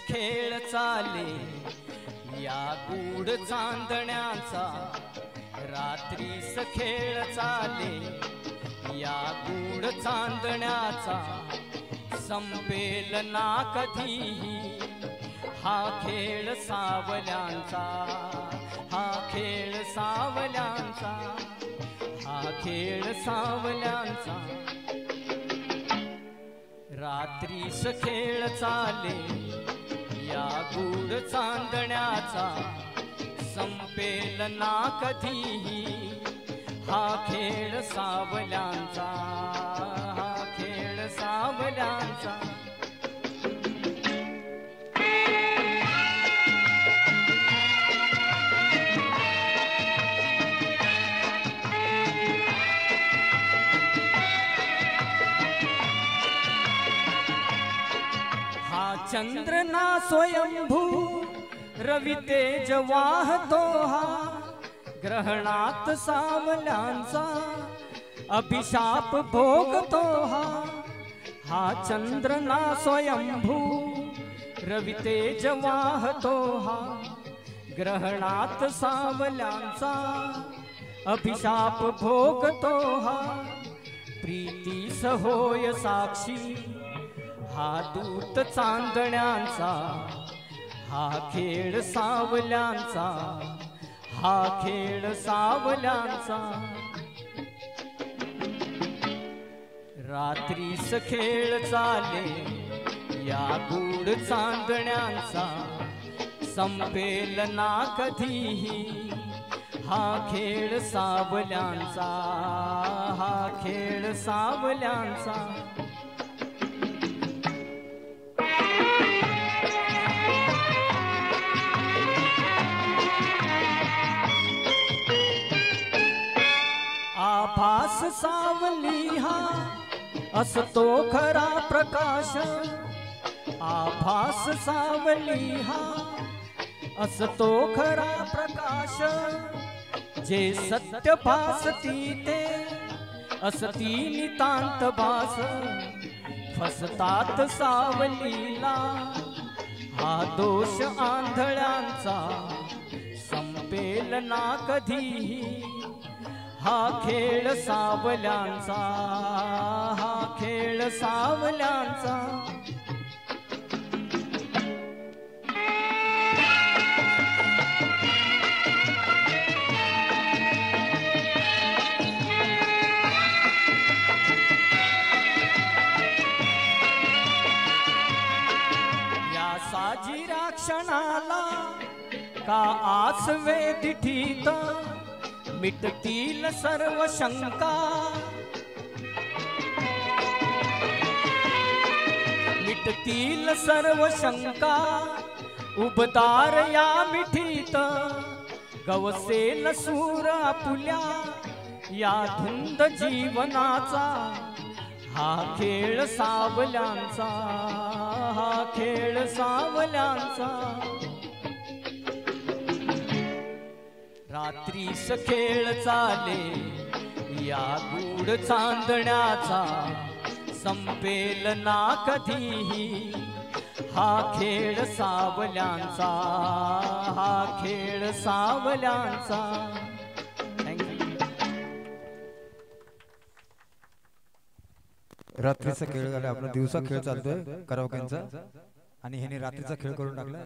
खेळ चाले या गूढ चांदण्याचा, रात्रीस खेळ चाले या गूढ चांदण्याचा, संपेल ना कधीही हा खेळ सावल्यांचा, हा खेळ सावल्यांचा, हा खेळ सावल्यांचा। रात्रीस खेळ चाले या गूढ चांदण्याचा, संपेल ना कधीही हा खेळ सावल्यांचा, हा खेळ सावल्यांचा। चंद्र ना स्वयंभू रवि तेज वाहतो हा, ग्रहणात सावल्यांचा अभिशाप भोगतो हा। हा चंद्र ना स्वयंभू रवि तेज वाहतो हा, ग्रहणात सावल्यांचा अभिशाप भोगतो हा। प्रीतीस होय साक्षी हा दूत चांदण्यांचा, हा खेळ सावल्यांचा, हा खेळ सावल्यांचा। रात्रीस खेळ चाले या गूढ चांदण्यांचा, संपेल ना कधीही हा खेळ सावल्यांचा, हा खेळ सावल्यांचा। आभास सावली हा असतो खरा प्रकाश, आभास सावली हा असतो खरा प्रकाश। जे सत्य भासती ते असती नितांत भास, फसतात सावलीला हा दोष आंधळ्यांचा, संपेल ना कधीही हा खेळ सावल्यांचा, हा खेळ सावल्यांचा। या साजिरा क्षणाला का आस वेदिठीत, मिटतील सर्व शंका, मिटतील सर्व शंका। उबदार या मिठीत गवसेल सूर आपुल्या या धुंद जीवनाचा, हा खेळ सावल्यांचा, हा खेळ सावल्यांचा। रात्रीस खेळ चाले या गूढ चांदण्याचा, संपेल ना कधीही हा खेळ सावल्यांचा, हा खेळ सावल्यांचा। रात्रीचा खेळ झाला, आपला दिवसा खेळ चालतोय करावक्यांचा, आणि ह्याने रात्रीचा खेळ करून टाकला।